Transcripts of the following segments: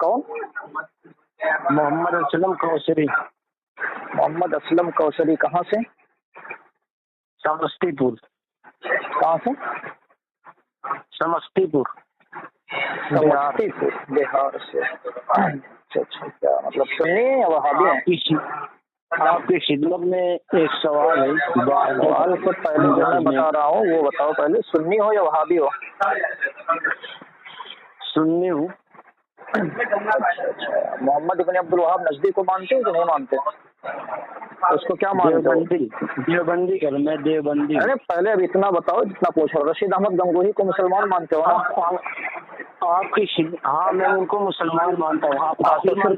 कौन? मोहम्मद असलम कौसरी। मोहम्मद असलम कौसरी। कहाँ से? समस्तीपुर। कहाँ से? समस्तीपुर समस्तीपुर बिहार से। अच्छा अच्छा, क्या मतलब सुन्नी है या वहाबी है? आपकी खिदमत में एक सवाल है। सवाल से पहले जो मैं बता रहा हूँ वो बताओ पहले, सुन्नी हो या वहाबी हो? सुन्नी हूँ। अच्छा, मोहम्मद इब्न अब्दुल वहाब नजदी को मानते हो कि नहीं मानते? उसको क्या मानते हो? देवबंदी कर, मैं देवबंदी। अरे पहले अब इतना बताओ जितना पूछ रहा। रशीद अहमद गंगोही को मुसलमान मानते हो ना? हाँ, मैं उनको मुसलमान मानता हूँ। आप तो फिर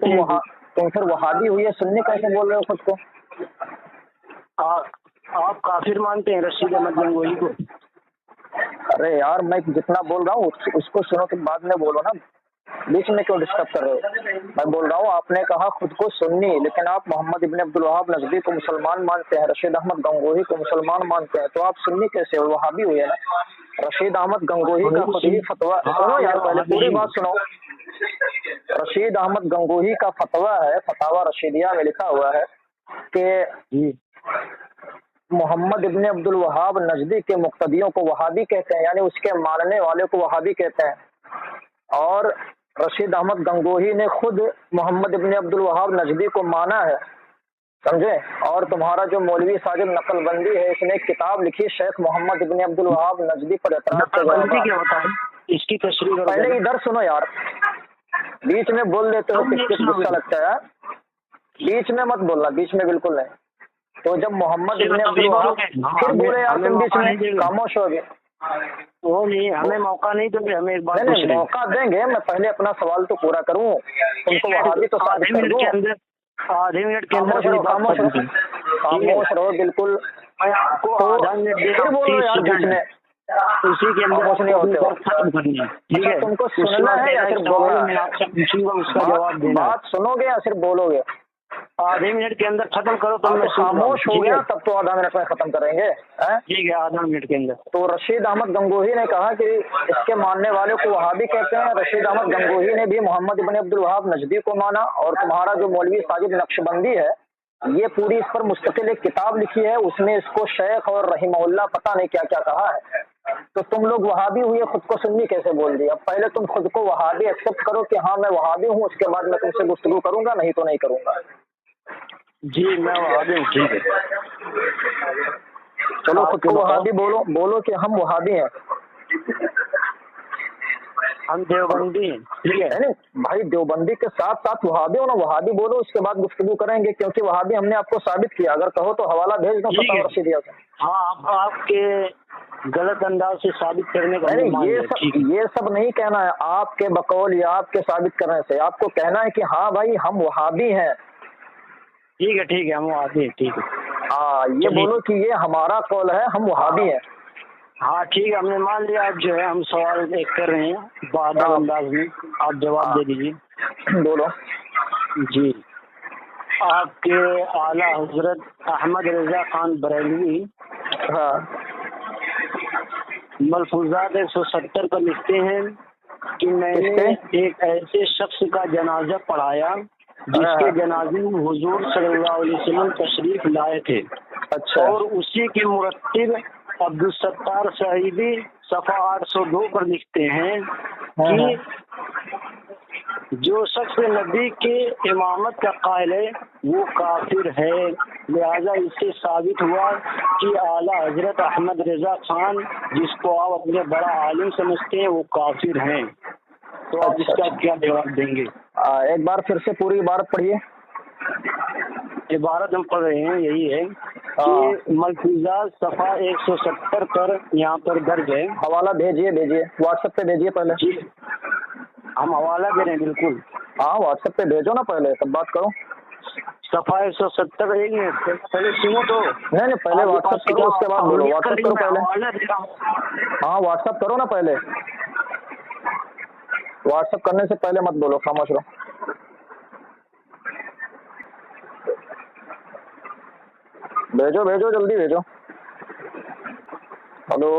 तुम फिर वहाबी हुई है, सुन्नी कैसे बोल रहे हो खुद को? आप काफिर मानते हैं रशीद अहमद गंगोही को? अरे यार, मैं जितना बोल रहा हूँ उसको सुनो, तुम बाद में बोलो ना, बीच में क्यों डिस्टर्ब कर रहे हो? मैं बोल रहा हूँ, आपने कहा खुद को सुन्नी, लेकिन आप मोहम्मद इब्न अब्दुल वहाब नजदी को मुसलमान मानते हैं, रशीद अहमद गंगोही को मुसलमान मानते हैं, तो आप सुन्नी कैसे हो? वहाबी हुए है ना? रशीद अहमद गंगोही का खुद ही फतवा सुनो यार, पहले पूरी बात सुनो। रशीद अहमद गंगोही का फतवा है, फतावा रशीदिया में लिखा हुआ है कि मोहम्मद इब्न अब्दुल वहाब नजदी के मुक्तदियों को वहाबी कहते हैं, यानी उसके मानने वाले को वहाबी कहते हैं। और रशीद अहमद गंगोही ने खुद मोहम्मद इब्न अब्दुल वहाब नजदी को माना है, समझे? और तुम्हारा जो मौलवी साजिद नकलबंदी है, इसने एक किताब लिखी शेख मोहम्मद इब्न अब्दुल वहाब नजदी पर एतराज। इसकी तशरीह पहले इधर सुनो यार, बीच में बोल देते हो, किसके गुस्सा लगता है? बीच में मत बोलना, बीच में बिल्कुल नहीं। तो जब मोहम्मद इब्न अब्दुल वहाब, फिर बोले यार तुम बीच में, खामोश हो गए। वो नहीं, हमें मौका नहीं दोगे? हमें एक बात नहीं, मौका देंगे, मैं पहले अपना सवाल तो पूरा करूं, तुमको वहाबी तो साबित कर दूं। आधे मिनट के अंदर खामोश रहो बिल्कुल। फिर बोलो यार बीच में, उसी के अंदर नहीं होते हो। ठीक है, तुमको सुनना है या सिर्फ बोलना? उसका जवाब देना। बात सुनोगे या सिर्फ बोलोगे? आधे मिनट के अंदर खत्म करो, तो मैं खामोश हो गया, तब तो आधा मिनट में खत्म करेंगे। ठीक है, आधा मिनट के अंदर। तो रशीद अहमद गंगोही ने कहा कि इसके मानने वाले को वहाबी कहते हैं। रशीद अहमद गंगोही ने भी मोहम्मद इब्न अब्दुल वहाब नजदी को माना। और तुम्हारा जो मौलवी साजिद नक्शबंदी है, ये पूरी इस पर मुस्तकिल एक किताब लिखी है, उसमें इसको शेख और रहीमहुल्लाह पता नहीं क्या क्या कहा है। तो तुम लोग वहाबी हुए, खुद को सुन्नी कैसे बोल दिया? पहले तुम खुद को वहाबी एक्सेप्ट करो कि हाँ मैं वहाबी हूँ, उसके बाद मैं तुमसे गुफ्तगू करूंगा, नहीं तो नहीं करूंगा। जी मैं वहाबी हूँ। ठीक है, चलो खुद को वहाबी बोलो कि हम वहाबी हैं, हम देवबंदी हैं। ठीक है नहीं भाई, देवबंदी के साथ साथ वहाबी हो ना, वहाबी बोलो, उसके बाद गुफ्तगू करेंगे, क्योंकि वहाबी हमने आपको साबित किया। अगर कहो तो हवाला भेज दो फतवा रशीदिया से। हाँ, आपके गलत अंदाज से साबित करने का नहीं, ये सब नहीं कहना है आपके बकौल या आपके साबित करने से। आपको कहना है कि हाँ भाई हम वहाबी हैं। ठीक है, हम वहाबी हैं। ठीक है, हाँ, ये बोलो कि ये हमारा कौल है, हम वहाबी हैं। हाँ ठीक है, हमने मान लिया। अब जो है हम सवाल एक कर रहे हैं बादल अंदाज में, आप जवाब दे दीजिए। बोलो। जी, आपके आला हजरत अहमद रजा खान बरेलवी मलफूजात 170 पर लिखते हैं कि मैंने एक ऐसे शख्स का जनाजा पढ़ाया जिसके जनाजे में हुजूर सल्लल्लाहु अलैहि वसल्लम तशरीफ लाए थे। अच्छा। और उसी के मुरत्तिब अब्दुल सत्तार साहिबी सफ़ा 802 पर लिखते हैं कि जो शख्स नबी के इमामत का कायल है वो काफिर है। लिहाजा इससे साबित हुआ कि आला हजरत अहमद रजा खान, जिसको आप अपने बड़ा आलिम समझते हैं, वो काफिर हैं। तो आप इसका क्या जवाब देंगे? एक बार फिर से पूरी इबारत पढ़िए। इबारत हम पढ़ रहे हैं, यही है कि मलफूजात सफ़ा 170 पर यहाँ पर दर्ज है। हवाला भेजिए व्हाट्सएप पे भेजिए पहले। जी हम हवाला दे रहे हैं, बिल्कुल। हाँ, व्हाट्सएप पे भेजो ना पहले, तब बात करो। सफ़ा 170 एक मिनट पहले सुनो तो। नहीं, पहले व्हाट्सएप करो, उसके बाद बोलो। व्हाट्सएप करो पहले। हाँ, व्हाट्सएप करो ना पहले। व्हाट्सएप करने से पहले मत बोलो, खामोश रहो। भेजो जल्दी भेजो। हेलो,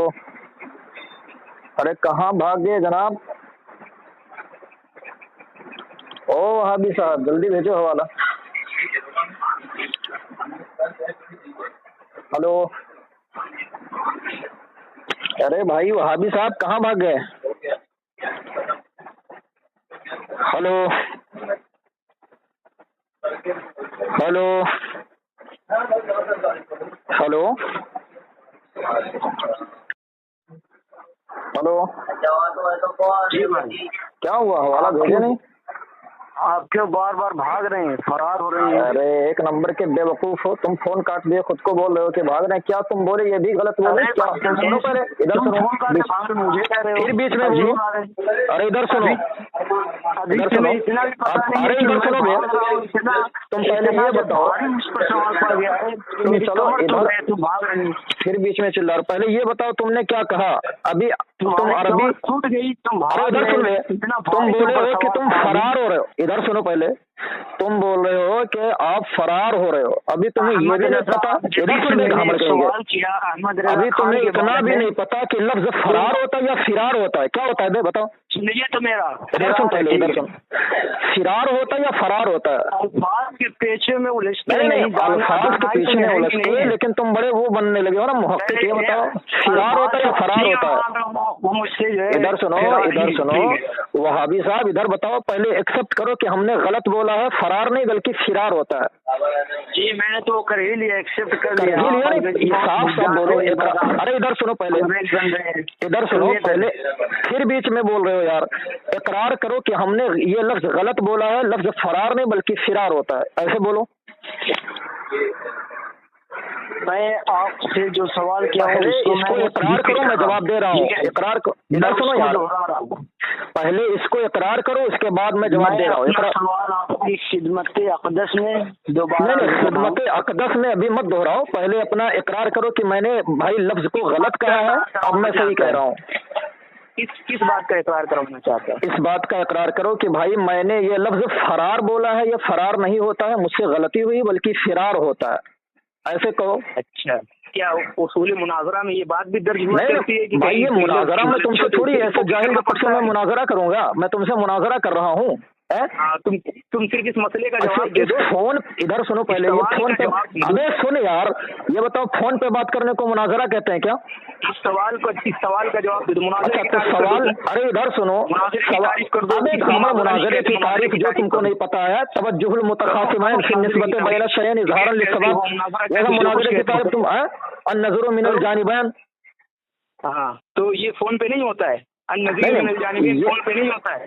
अरे कहाँ भाग गए जनाब? ओ वहाबी साहब जल्दी भेजो हवाला। हेलो, अरे भाई वहाबी साहब कहाँ भाग गए? हेलो हेलो हेलो हेलो, जी भाई, क्या हुआ? हवाला भेजे नहीं? आप क्यों बार बार भाग रहे हैं, फरार हो रहे हैं? अरे एक नंबर के बेवकूफ हो तुम, फोन काट दिए, खुद को बोल रहे हो कि भाग रहे हैं। क्या तुम बोले ये भी गलत बोले? क्या सुनो पहले, इधर सुनो, मुझे कह रहे हो फिर बीच में बोलो। अरे इधर सुनो, इधर सुनो, अरे इधर सुनो भैया, तुम पहले ये बताओ, तुम चलो इधर, फिर बीच में चिल्ला रहे। पहले ये बताओ तुमने क्या कहा अभी? तुम अरबी छूट गई, तुम अरे इधर सुन रहे, तुम बोले हो कि तुम फरार हो रहे हो। इधर सुनो पहले, तुम बोल रहे हो कि आप फरार हो रहे हो। अभी तुम्हें ये भी नहीं पता, इधर सुन रहे घामड़ करेंगे, अभी तुम्हें इतना भी नहीं पता कि लफ्ज फरार होता है या फिरार होता है? क्या होता है बे बताओ? सुनिए तो मेरा, इधर सुन पहले, इधर सुन, फिरार होता है या फरार होता है? अल्फाज के पेशे में उलझते नहीं, अल्फाज के पीछे नहीं उलझते, लेकिन तुम बड़े वो बनने लगे हो ना मुहक्किक। ये बताओ फिरार होता है या फरार होता है? इधर सुनो, इधर सुनो वहाबी साहब, इधर बताओ पहले, एक्सेप्ट करो कि हमने गलत बोला है, फरार नहीं बल्कि फिरार होता है। जी मैंने तो कर ही लिया, एक्सेप्ट कर लिया। नहीं, साफ साफ बोलो। अरे इधर सुनो पहले, इधर सुनो पहले, फिर बीच में बोल रहे हो यार। इकरार करो कि हमने ये लफ्ज गलत बोला है, लफ्ज फरार नहीं बल्कि फिरार होता है, ऐसे बोलो। मैं आपसे जो सवाल किया हूँ इसको इकरार करो, मैं जवाब दे रहा हूँ। इकरार करो, इधर सुनो यार, पहले इसको इकरार करो, उसके बाद मैं जवाब दे रहा हूँ। सवाल आपकी खिदमत अक़दस में दोबारा, नहीं, खिदमत अक़दस में अभी मत दोहराओ, पहले अपना इकरार करो कि मैंने भाई लफ्ज को गलत कहा है, अब मैं सही कह रहा हूँ। किस बात का इकरार करना चाहते हैं? इस बात का इकरार करो कि भाई मैंने ये लफ्ज फरार बोला है, ये फरार नहीं होता है, मुझसे गलती हुई बल्कि फिरार होता है, ऐसे कहो। अच्छा, क्या उसूल मुनाजरा में ये बात भी दर्ज हुआ करती है कि भाई ये मुनाजरा में तुमसे थोड़ी ऐसे जाहिल के पक्ष में मुनाजरा करूंगा, मैं तुमसे मुनाजरा कर रहा हूँ। तुम फिर किस मसले का जवाब दे दो। फोन, इधर सुनो पहले, ये फोन पे, अबे सुन यार, ये बताओ फोन पे बात करने को मुनाजरा कहते हैं क्या? इस सवाल का जवाब दे दो। अच्छा तो सवाल, अरे इधर सुनो, अबे घामड़ मुनाजरे की तारीफ जो तुमको नहीं पता है, तवज्जुहुल मुतखासिमैन फिन निस्बत बैन शयैन इज़हारन लिस्सवाब, ये मुनाजरे की तारीफ तुम अन-नज़रु मिनल जानिबैन। हाँ, तो ये फोन पे नहीं होता है, अन-नज़ीर मिनल जानिबैन फोन पे नहीं होता है।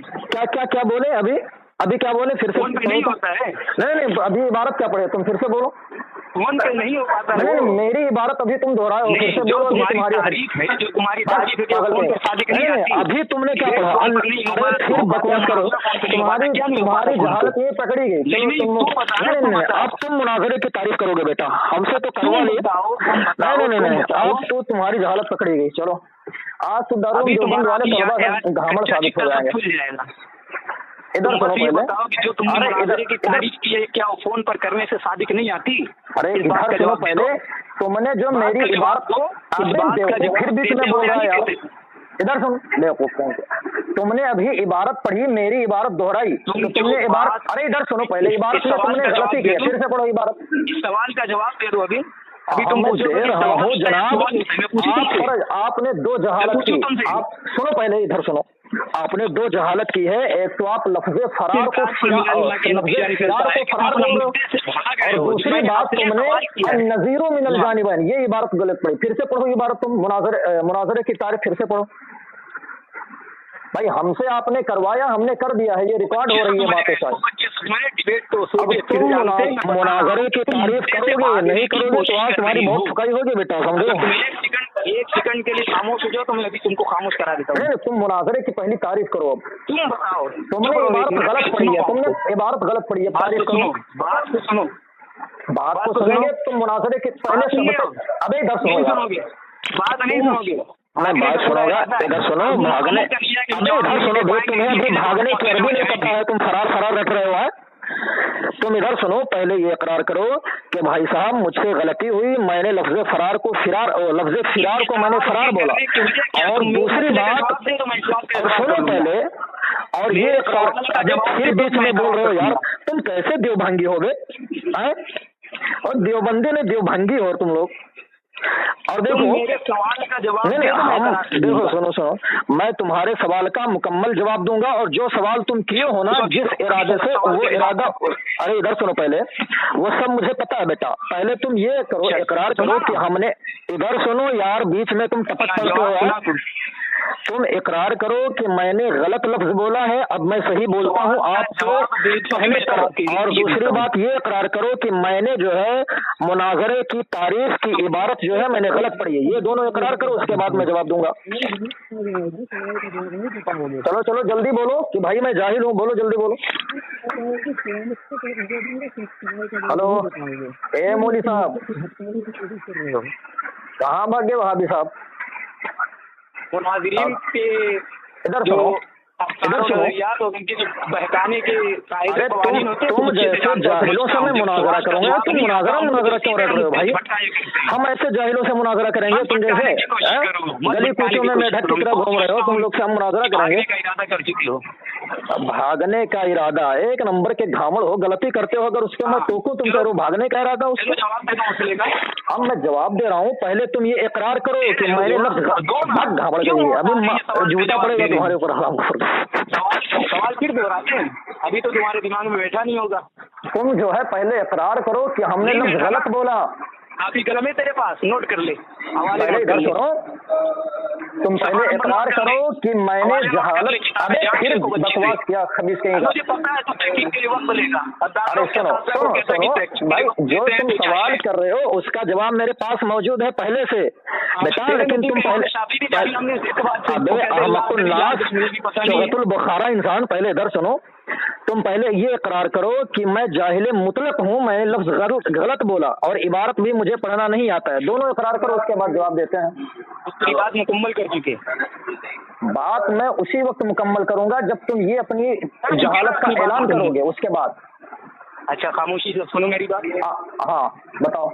क्या बोले अभी क्या बोले? फिर से फोन पे नहीं होता है। नहीं, अभी इबारत क्या पढ़े तुम? फिर से बोलो। फोन पे नहीं हो पाता है। नहीं, मेरी इबारत अभी तुम दोहराए हो, फिर से बोलो। तुम्हारी तारीफ है, जो तुम्हारी तारीफ है, क्या फोन पे सादिक नहीं आती? अभी तुमने क्या पढ़ा? फिर बकवास करो, तुम्हारी जहालत ये पकड़ी गई। नहीं, अब तुम मुनाजरे की तारीफ करोगे बेटा, हमसे तो करवा लिए। नहीं, अब तो तुम्हारी जहालत पकड़ी गई। चलो आज तो दारूल देवबंद वाले तौबा घामड़ साबित हो जाएंगे। इधर सुनो पहले, बताओ कि जो तुमने मुनाजरे की तारीफ की है, क्या फोन पर करने से सादिक नहीं आती? अरे इधर सुनो पहले, तुमने जो मेरी इबारत को फिर भी तुम्हें बोल रहा है यार, इधर सुन बेवकूफ, तुमने अभी इबारत पढ़ी, मेरी इबारत दोहराई, तुमने इबारत, अरे इधर सुनो पहले, इबारत में तुमने गलती की है, फिर से पढ़ो इबारत। इस सवाल का जवाब दे दो। अभी तुम दे रहा हूँ जनाब, आपने दो जहालत की। आप सुनो पहले, इधर सुनो, आपने दो जहालत की है। एक तो आप लफ्ज़े फरार को फरार बोल रहे हो, और दूसरी बात तुमने नज़ीरो मिनल जानिबैन, ये इबारत गलत पढ़ी। फिर से पढ़ो इबारत, तुम मुनाजरे की तारीफ फिर से पढ़ो। भाई हमसे आपने करवाया, हमने कर दिया है, ये रिकॉर्ड हो रही है बातें सारी। अब तुम मुनाजरे की तारीफ करोगे, नहीं करोगे तो आज तुम्हारी बहुत ठुकाई होगी बेटा, समझो। एक सेकंड के लिए खामोश हो जाओ, तो मैं अभी तुमको खामोश करा देता हूँ। तुम मुनाजरे की पहली तारीफ करो। अब तुम बताओ, तुमने इबारत गलत पढ़ी है, तुमने इबारत गलत पढ़ी है, तारीफ करो। बात को सुनो, बात को सुनेंगे तुम मुनाजरे के पहले शब्द। अबे इधर सुनो, बात नहीं सुनोगे। मैं बात सुनोगा, इधर सुनो, भागने, अबे इधर सुनो भाई, तुम्हें अभी भागने की अरबी नहीं पता है, तुम फरार रट रहे हो। तुम इधर सुनो, पहले ये इकरार करो कि भाई साहब मुझसे गलती हुई, मैंने लफ्ज़ फरार को मैंने फरार बोला। और दूसरी बात, और सुनो पहले, और ये फिर बीच में बोल रहे हो यार, तुम कैसे देवभंगी हो गए? और देवबंदी ने देवभंगी हो तुम लोग। और देखो मेरे सवाल का जवाब देखो सुनो, मैं तुम्हारे सवाल का मुकम्मल जवाब दूंगा, और जो सवाल तुम किए हो ना जिस इरादे से, वो इरादा, अरे इधर सुनो पहले, वो सब मुझे पता है बेटा। पहले तुम ये करो, इकरार करो कि हमने, इधर सुनो यार, बीच में तुम टपक पड़ते हो यार। तुम इकरार करो कि मैंने गलत लफ्ज बोला है, अब मैं सही बोलता हूँ आपको पहले करो। और दूसरी बात ये इकरार करो कि मैंने जो है मुनाजरे की तारीफ की इबारत जो है मैंने गलत पढ़ी है। ये दोनों इकरार करो, उसके बाद मैं जवाब दूंगा। चलो चलो जल्दी बोलो कि भाई मैं जाहिल हूँ, बोलो जल्दी बोलो। हेलो ए मौली साहब, कहाँ भाग गए वहाबी साहब? मुनाज़रीन के इधर सुनो, बहकाने के अरे तुम जैसे जाहिलों से मैं मुनाजरा करूंगा, तुम मुनाजरा क्यों रख रहे हो भाई? हम ऐसे जाहिलों से मुनाजरा करेंगे? तुम जैसे गली कूचों में मेढक की तरह घूम रहे हो, तुम लोग से हम मुनाजरा करेंगे? कर चुके हो, भागने का इरादा, एक नंबर के घामड़ हो, गलती करते हो अगर उसके मैं टोकूं, तुम कह रहे हो भागने का इरादा उसको। अब मैं जवाब दे रहा हूँ, पहले तुम ये इकरार करो कि मैंने लफ्ज घाबड़ गई है, अभी झूठा पड़ेगा तुम्हारे ऊपर। सवाल फिर दोहराते हैं, अभी तो तुम्हारे दिमाग में बैठा नहीं होगा। तुम जो है पहले इकरार करो कि हमने लफ्ज गलत बोला। आप ही कलम है तेरे पास, नोट कर ले। पहले इधर सुनो, तुम पहले इकरार करो कि मैंने जहालत, अबे फिर बकवास किया खबीस कहीं का। मुझे पता है तो तहकीक के लिए वक्त लेगा। अरे सुनो भाई, जो तुम सवाल कर रहे हो उसका जवाब मेरे पास मौजूद है पहले से बेटा, लेकिन तुम पहले बुखारा इंसान, पहले इधर सुनो, तुम पहले ये इकरार करो कि मैं जाहिल मुतलक हूँ, मैंने लफ्ज गलत बोला और इबारत भी मुझे पढ़ना नहीं आता है। दोनों इकरार करो, उसके बाद जवाब देते हैं। उसकी बात मुकम्मल कर चुके। बात मैं उसी वक्त मुकम्मल करूंगा जब तुम ये अपनी जहालत का ऐलान करोगे, उसके बाद। अच्छा, खामोशी से सुनो मेरी बात। हाँ बताओ।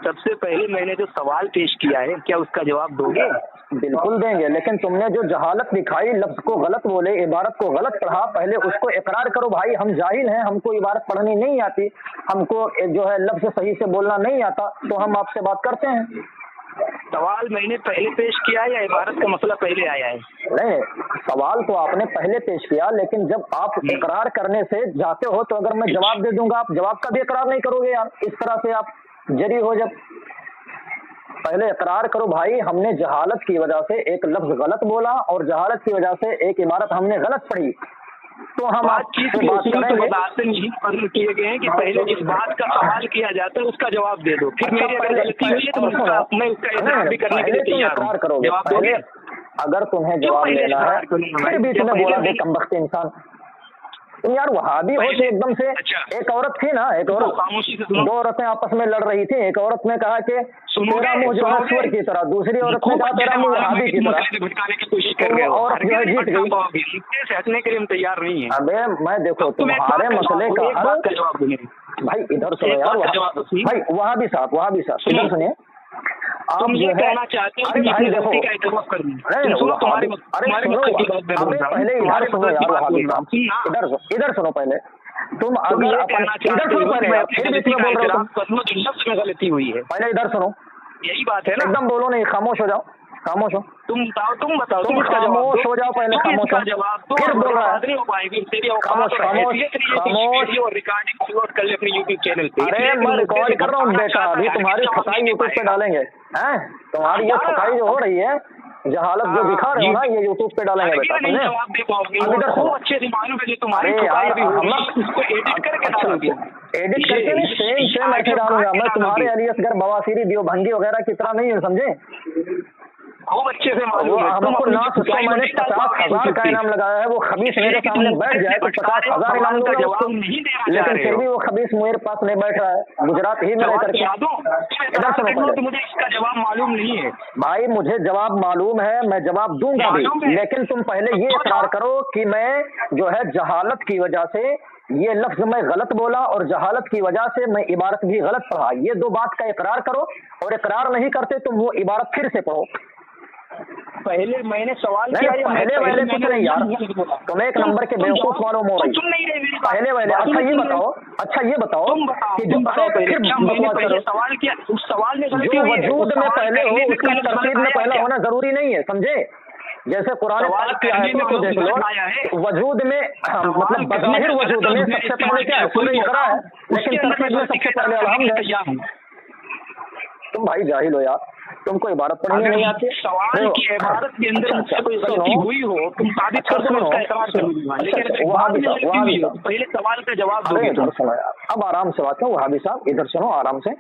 सबसे पहले मैंने जो सवाल पेश किया है, क्या उसका जवाब दोगे? बिल्कुल देंगे, लेकिन तुमने जो जहालत दिखाई, लफ्ज को गलत बोले, इबारत को गलत पढ़ा, पहले उसको इकरार करो। भाई हम जाहिल हैं, हमको इबारत पढ़नी नहीं आती, हमको जो है लफ्ज सही से बोलना नहीं आता, तो हम आपसे बात करते हैं। सवाल मैंने पहले पेश किया या इबारत का मसला पहले आया है? नहीं, सवाल तो आपने पहले पेश किया, लेकिन जब आप इकरार करने से जाते हो तो अगर मैं जवाब दे दूंगा, आप जवाब का भी इकरार नहीं करोगे यार। इस तरह से आप जरी हो। जब पहले इकरार करो भाई, हमने जहालत की वजह से एक लफ्ज गलत बोला और जहालत की वजह से एक इबारत हमने गलत पढ़ी, तो हम आपसे बात करेंगे। किए गए हैं कि पहले जिस बात का सवाल किया जाता है उसका जवाब दे दो, फिर मेरी अगर गलती हुई है तो मैं उसका इकरार भी करने के लिए तैयार हूं। करोगे पहले, अगर तुम्हें जवाब लेना है, फिर बीच में बोला दे कमबख्त इंसान। तुम यार वहाबी हो तो एकदम से। एक औरत थी ना, एक औरत, दो औरतें आपस में लड़ रही थी। एक औरत ने कहा कि तेरा मुंह जो है सुअर की तरह, दूसरी औरत ने कहा तेरा मुंह वहाबी की तरह। भटकाने की कोशिश कर रहे हो, औरत जो है जीत गई। हटने के लिए हम तैयार नहीं है। अबे मैं देखो तुम्हारे मसले का हल, भाई इधर सुनो यार, भाई वहाबी साहब इधर सुनिए। आप ये कहना चाहते हो कि भाई देखो, अरे सुनो, पहले इधर सुनो यार वहाबी साहब, इधर सुनो पहले। तुम अगर इधर सुनो पहले, फिर बीच में बोल रहे हो, में गलती हुई है। पहले इधर सुनो, यही बात है ना। एकदम बोलो नहीं, खामोश हो जाओ, खामोश हो। तुम बताओ, तुम खामोश हो जाओ पहले, खामोश हो। फिर बोल रहा है खामोश और रिकॉर्डिंग अपलोड कर ले अपने यूट्यूब चैनल पे। अरे मैं रिकॉर्ड कर रहा हूँ बेटा, अभी तुम्हारी खताई यूट्यूब पे डालेंगे हैं। तुम्हारी ये खताई जो हो रही है, जहालत जो दिखा रहे हो ना, ये यूट्यूब पे डालेंगे बेटा। तुमने अच्छे से मालूम है तुम्हारी एडिट करके डालोगे। एडिट करके नहीं, सेम ऐसे डालूंगा मैं। तुम्हारे अली असगर बवासीरी देवभंगी वगैरह की तरह नहीं है, समझे? खूब अच्छे से मालूम है हमको ना सोचो, मैंने 50,000 का इनाम लगाया है। वो खबीस मेरे सामने बैठ जाए तो 50,000 इनाम दूंगा उसको, लेकिन फिर भी वो खबीस मेरे पास नहीं बैठ रहा है, गुजरात ही में रह करके। इधर सुनो पहले, मुझे इसका जवाब मालूम नहीं है भाई। मुझे जवाब मालूम है, मैं जवाब दूंगा भी, लेकिन तुम पहले ये इकरार करो कि मैं जो है जहालत की वजह से ये लफ्ज मैं गलत बोला और जहालत की वजह से मैं इबारत भी गलत पढ़ा। ये दो बात का इकरार करो, और इकरार नहीं करते तुम वो इबारत फिर से पढ़ो। पहले मैंने सवाल नहीं, किया, पहले वाले कुछ नहीं यार, तुम एक नंबर के बेवकूफ मालूम हो रही। सुन नहीं रहे मेरी बात। पहले वाले अच्छा ये बताओ कि तुम बताओ पहले, क्या मैंने बकवास पहले करो। सवाल किया, उस सवाल में गलती जो हुई है, उस वजूद में सवाल पहले हो करने में उसका मैंने तरतीब गलत में आया पहला क्या? होना जरूरी नहीं है, समझे? जैसे कुरान सवाल पाक की करने आयतों में को देख लो, गलत आया है। वजूद में मतलब बज़ाहिर वजूद में सबसे पहले क्या है? सूरह इक़रा है, लेकिन तरतीब में सबसे पहले अलहम्द है। तुम भाई जाहिल हो यार, तुमको इबारत पढ़नी नहीं आती। सवाल की इबारत के अंदर मुझसे कोई गलती हुई हो, तुम साबित कर दो, उसका इकरार कर दूंगा। लेकिन बाद में गलती हुई हो, पहले सवाल का जवाब दो। इधर सुनो यार, अब आराम से बात करो वहाबी साहब, इधर सुनो आराम से।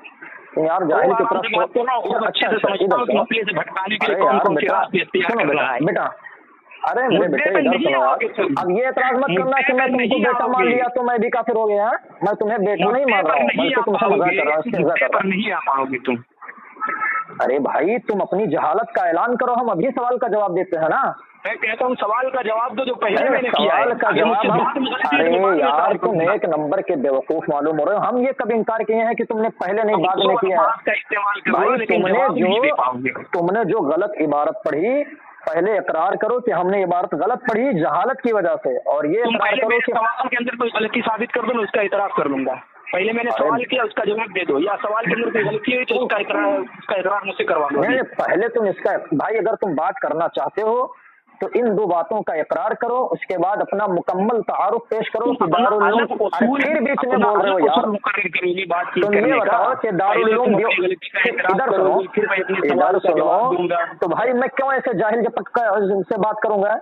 तुम यार जाहिल की तरफ अच्छा इधर सुनो। सुनो बेटा, अरे मेरे बेटे इधर सुनो यार, अब ये एतराज मत करना कि मैं तुमको बेटा मान लिया तो मैं भी काफिर हो गया। मैं तुम्हें बेटा नहीं मान रहा हूँ, बल्कि तुमसे मजाक कर रहा हूँ, इस्तेज़ा कर रहा हूँ। नहीं आ पाओगे तुम। अरे भाई तुम अपनी जहालत का ऐलान करो, हम अभी सवाल का जवाब देते हैं ना। मैं कहता हूँ सवाल का जवाब दो जो पहले मैंने किया है। सवाल का जवाब हम, अरे यार तुम एक नंबर के बेवकूफ मालूम हो रहे हो। हम ये कभी इंकार किए हैं कि तुमने पहले नहीं बाद में किया है? भाई तुमने जो गलत इबारत पढ़ी, पहले इकरार करो कि हमने इबारत गलत पढ़ी जहालत की वजह से, और ये इकरार करो कि सवाल के अंदर कोई गलती साबित कर दो, उसका इतराफ कर लूंगा। पहले मैंने सवाल किया, उसका जवाब दे दो, या सवाल के अंदर कोई गलती हुई तो उसका इकरार मुझसे करवा दो। नहीं, पहले तुम इसका भाई अगर तुम बात करना चाहते हो तो इन दो बातों का इकरार करो, उसके बाद अपना मुकम्मल तारुफ पेश करो कि दारुल उलूम। फिर बीच में बोल रहे हो यार, तुम ये बताओ कि दारुल उलूम इधर सुनो तो भाई मैं क्यों ऐसे जाहिल झपट से बात करूंगा?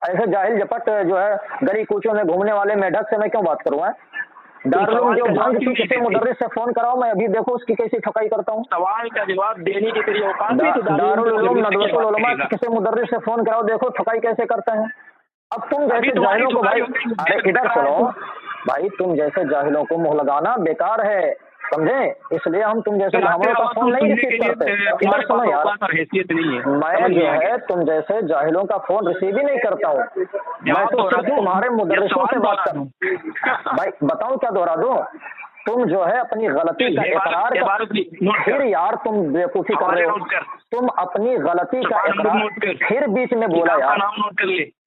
ऐसे जाहिल झपट जो है गली कूचों में घूमने वाले मेढक से मैं क्यों बात करूंगा? दारुल उलूम जो भंग थी, किसी मुदर्रिस से फोन कराओ, मैं अभी देखो उसकी कैसी ठकाई करता हूँ। सवाल का जवाब देने के लिए दारुल उलूम नदवतुल उलमा किसी मुदर्रिस से फोन कराओ, देखो ठकाई कैसे करते हैं। अब तुम जैसे जाहिलों को भाई, अरे इधर सुनो भाई, तुम जैसे जाहिलों को मुंह लगाना बेकार है, समझे? इसलिए हम तुम जैसे ब्राह्मणों का फोन नहीं रिसीव करते। इधर सुनो यार, मैं जो है तुम जैसे जाहिलों का फोन रिसीव ही नहीं करता हूँ। मैं तो सिर्फ तुम्हारे मुदर्रिसों से बात करूँ। भाई बताओ क्या दोहरा दूं? तुम जो है अपनी गलती का इकरार कर, फिर यार तुम बेवकूफी कर रहे हो। तुम अपनी गलती का इकरार फिर बीच में बोला यार।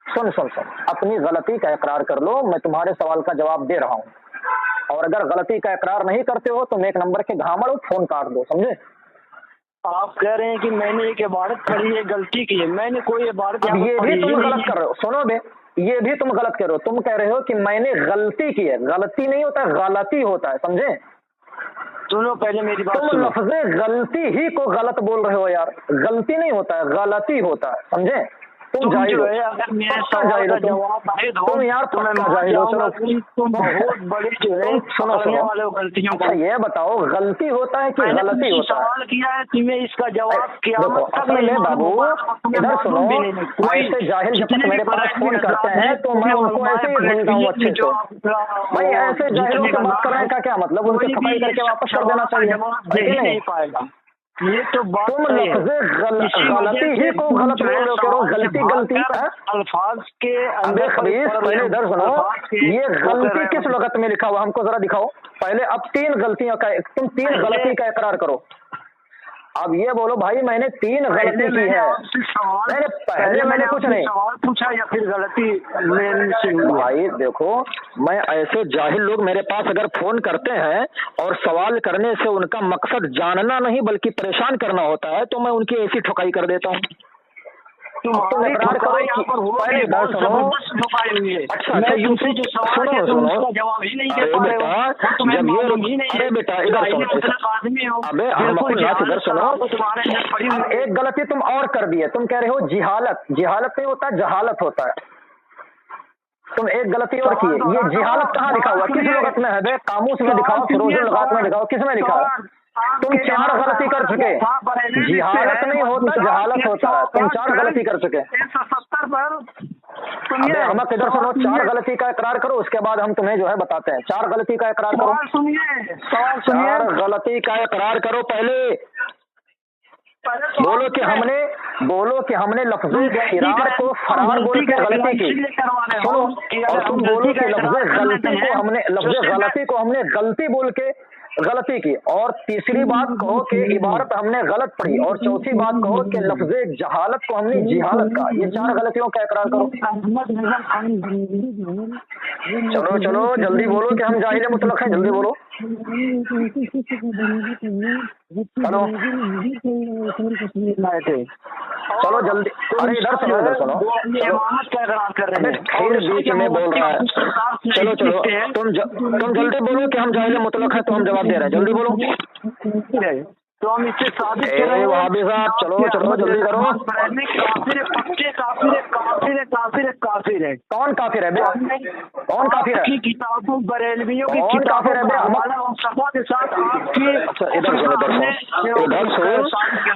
सुन सुन सुन, अपनी गलती का इकरार कर लो, मैं तुम्हारे सवाल का जवाब दे रहा हूँ। और अगर गलती का इकरार नहीं करते हो तो एक नंबर के घामड़ फोन काट दो, समझे? आप कह रहे हैं कि मैंने एक इबारत पढ़ी है, गलती की है। मैंने कोई इबारत ये भी तुम गलत कर रहे हो। सुनो बे, ये भी तुम गलत कर रहे हो। तुम कह रहे हो कि मैंने गलती की है। गलती नहीं होता, गलती होता है, समझे? सुनो पहले मेरी बात। तुम लफ्ज़े गलती ही को गलत बोल रहे हो यार। गलती नहीं होता है, गलती होता है, समझे? तुम जाहिल हो, पक्का जाहिल हो तुम यार, पक्का जाहिल हो। तुम बहुत बड़ी जो है सुनो सुनो गलतियों को। ये बताओ गलती होता है कि गलती होता है? सवाल किया है तुम्हें, इसका जवाब क्या? देखो असल में बाबू इधर सुनो, ऐसे जाहिल जब तक मेरे पास फोन करते हैं तो मैं उनको ऐसे ही भूलता हूँ अच्छे से। भाई ऐसे जाहिलों से बात करने का क्या मतलब? उनकी खपाई करके वापस कर देना चाहिए, नहीं पाएगा। ये तो बात तुम लफ्ज़े गलती ही को गलत बोल रहे हो। गलती अल्फाज के अंदर खबीस। पहले इधर सुनो, ये गलती किस लुगत में लिखा हुआ हमको जरा दिखाओ पहले। अब तीन गलतियों का, तुम तीन गलती का इकरार करो। अब ये बोलो भाई मैंने तीन गलती की है। मैंने पहले मैंने कुछ नहीं सवाल पूछा या फिर गलती से? भाई देखो, मैं ऐसे जाहिल लोग मेरे पास अगर फोन करते हैं और सवाल करने से उनका मकसद जानना नहीं बल्कि परेशान करना होता है तो मैं उनकी ऐसी ठुकाई कर देता हूँ। तुम इकरार करो यहाँ पर पहले बात सुनो। अच्छा दूसरी जो सवाल है तुम उसका जवाब ही नहीं दे पा रहे हो। जब ये अरे बेटा इधर सुनो, अबे इधर सुनो, एक गलती तुम और कर दी है। तुम कह रहे हो जिहालत। जिहालत नहीं होता, जहालत होता है। तुम एक गलती और की है। ये जिहालत कहाँ लिखा हुआ? किस लुगत में है? कामूस में दिखाओ, फिरोजुल लुगात में दिखाओ, किस में लिखा है? तुम चार गलती कर चुके। जिहालत नहीं होता, जहालत होता है। तुम चार गलती कर चुके। 170 पर हम इधर सुनो, चार गलती का इकरार करो, उसके बाद हम तुम्हें जो है बताते हैं। चार गलती का इकरार करो। चार गलती का इकरार करो पहले। बोलो कि हमने लफ्ज़े फिरार को फरार बोल के गलती की। सुनो, और तुम बोलो कि लफ्ज़े गलती को हमने गलती बोल के गलती की, और तीसरी बात कहो कि इबारत हमने गलत पढ़ी, और चौथी बात कहो कि लफ्ज़े जहालत को हमने जिहालत कहा। ये 4 गलतियों का इकरार करो। चलो चलो जल्दी बोलो कि हम जाहिल मुतलक हैं, जल्दी बोलो। हेलो, चलो जल्दी, अरे इधर सुनो, इधर सुनो, इमामत का इकरार कर रहे हैं, फिर बीच में बोल रहा है। चलो चलो तुम जल्दी बोलो कि हम जाहिल मुतलक हैं, तो हम जवाब दे रहे हैं, जल्दी बोलो। तो हम इससे साबित कर रहे हैं वहाबी साहब, चलो चलो जल्दी करो। काफिर पक्के काफिर है, काफिर है, काफिर है, काफिर है। कौन काफिर है बे? कौन काफिर है? किताबों बरेलवियों की कौन काफिर है बे? सफा के साथ आपकी अच्छा इधर सुनो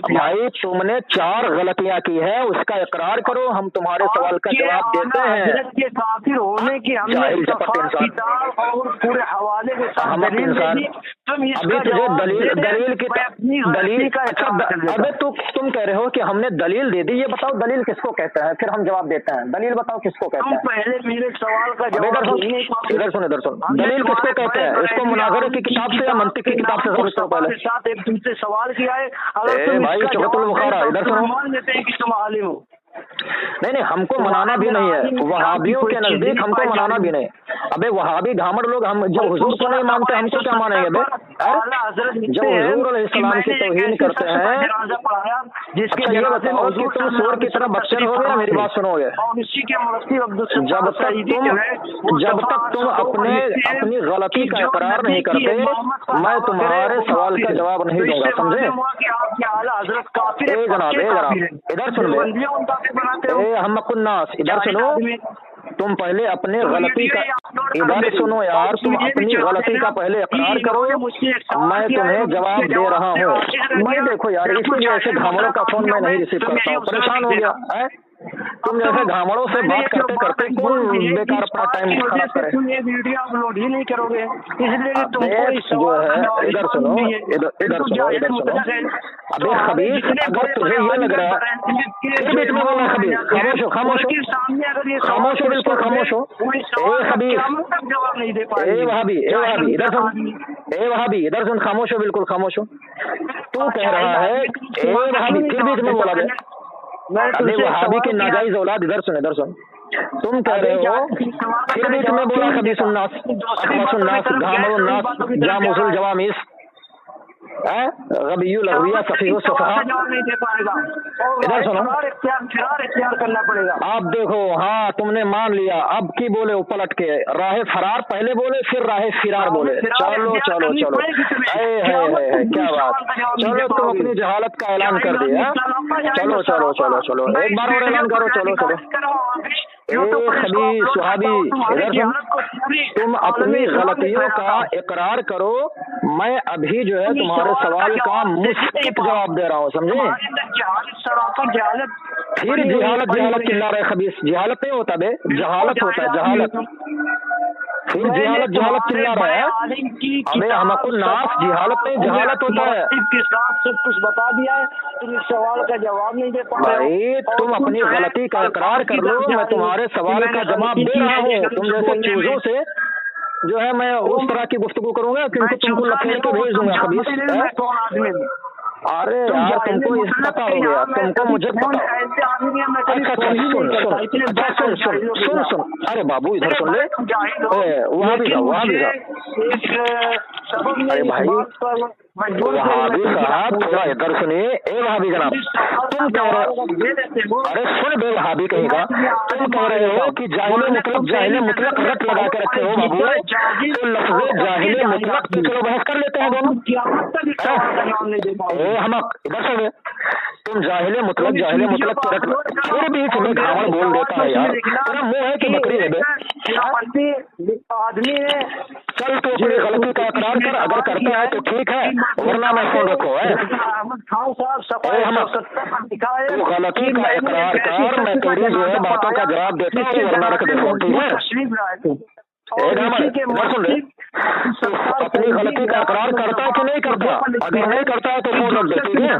भाई, तुमने 4 गलतियां की है, उसका इकरार करो, हम तुम्हारे सवाल का जवाब देते हैं। के काफिर होने की हमने किताब और पूरे हवाले के साथ दलील दी। अभी तुझे दलील की दलील का अबे तुम कह रहे हो कि हमने दलील दे दी, ये बताओ दलील किसको कहते हैं, फिर हम जवाब देते हैं। दलील बताओ किसको कहते हैं? पहले मेरे सवाल का जवाब इधर सुन दलील किसको कहते हैं? इसको मुनाज़रे की किताब से या मंतिक की किताब से साबित करो पहले। साथ एक तुमसे सवाल किया है, अगर भाई चौकतुल बुखारा, इधर सुनो, मान लेते हैं कि तुम आलिम हो। नहीं हमको मनाना भी नहीं है, वहाबियों के नजदीक हमको मनाना भी नहीं। अबे वहाबी घामड़ लोग हम जब हुजूर को नहीं मानते, हमको क्या मानेंगे बे? जब हुजूर अलैहिस्सलाम की तौहीन करते हैं, अच्छा ये बताओ कि तुम सूर की तरह बच्चे रहोगे या मेरी बात सुनोगे? जब तक तुम अपनी गलती का इकरार नहीं करते, मैं तुम्हारे सवाल का जवाब नहीं दूंगा, समझे? जनाब इधर सुन ले, हम कुन्नास, इधर सुनो, तुम पहले अपने गलती का, इधर सुनो यार, तुम अपनी गलती का पहले इकरार करो, मैं तुम्हें जवाब दे रहा हूँ। मैं देखो यार, इसलिए ऐसे घामड़ों का फोन मैं नहीं रिसीव करता हूँ, परेशान हो गया है। तुम जैसे घामड़ों से बात करते करते कौन बेकार अपना टाइम खराब करे? ये वीडियो अपलोड ही नहीं करोगे, इसलिए तुमको जो है, इधर सुनो, इधर सुनो, अबे खबीस, अगर तुझे ये लग रहा है, फिर बीच में बोलना खबीस, खामोश हो, खामोश हो, खामोश हो, बिल्कुल खामोश हो। ए खबीस, ए वहाबी, इधर सुन, ए वहाबी, इधर सुन, खामोश हो, बिल्कुल खामोश हो। तू कह रहा है ए वहाबी, फिर बीच में बोला बे, अबे वहाबी की नाजायज औलाद, इधर सुन, तुम कह रहे हो, फिर बीच में बोला खबीस उन्नास, अखबसुन्नास, घामरुन्नास, जामुसुल जवामिस, गबियु लग़विया सफ़ीहु सफ़हा। इधर सुनो, करना पड़ेगा। आप देखो, हाँ तुमने मान लिया, अब की बोले वो पलट के, राहे फरार पहले बोले, फिर राहे फिरार बोले। चलो चलो चलो, है क्या बात, चलो तुम अपनी जहालत का ऐलान कर दिया। चलो चलो चलो चलो, एक बार और ऐलान करो, चलो चलो। खबीस सुहाबी, इधर सुन, तुम अपनी गलतियों का इकरार करो, मैं अभी जो है तुम्हारे सवाल का मुस्कित जवाब दे रहा हूँ, समझे? फिर जिहालत चिल्ला रहे खबीस, जिहालत नहीं होता बे, जहालत होता है, जहालत। फिर जिहालत चिल्ला रहा है, अबे हमको नास, जिहालत नहीं, जहालत होता है। इसके साथ सब कुछ बता दिया है, तुम इस सवाल का जवाब नहीं दे पा रहे। भाई तुम अपनी गलती का इकरार कर लो, मैं तुम्हारे सवाल का जवाब दे रहा हूँ। तुम जैसे चीजों से जो है मैं उस तरह की गुफ्तगू करूंगा, क्योंकि तुमको लखेड़ के भेज दूंगा खबीस। अरे यार तुमको इस पता हो गया, तुमको मुझे पता। अच्छा सुन, अरे बाबू इधर सुन ले, वहाँ भी था। अरे भाई वहाबी साहब थोड़ा इधर सुनिए, ए वहाबी जनाब, तुम कह रहे हो, अरे सुन बे वहाबी कहीं का, तुम कह रहे हो कि जाहिले मुतलक रट लगा के रखे हो बाबू, तो लफ्ज़े जाहिले मुतलक तो चलो बहस कर लेते हैं दोनों। हम इधर से तुम जाहिले मुतलक के रट, फिर बीच में घावड़ बोल देता है यार, तेरा मुंह है कि बकरी है बे? आदमी है, चल तू अपनी गलती का इकरार कर, अगर करता है तो ठीक है, वरना मैं फोन रखो है। तू गलती का इकरार कर, मैं तेरी जो है बातों का जवाब देता हूँ, वरना रख दे फोन, ठीक है? सुन ले, तू अपनी गलती का इकरार करता है कि नहीं करता? अगर नहीं करता है तो फोन रख दे, ठीक है?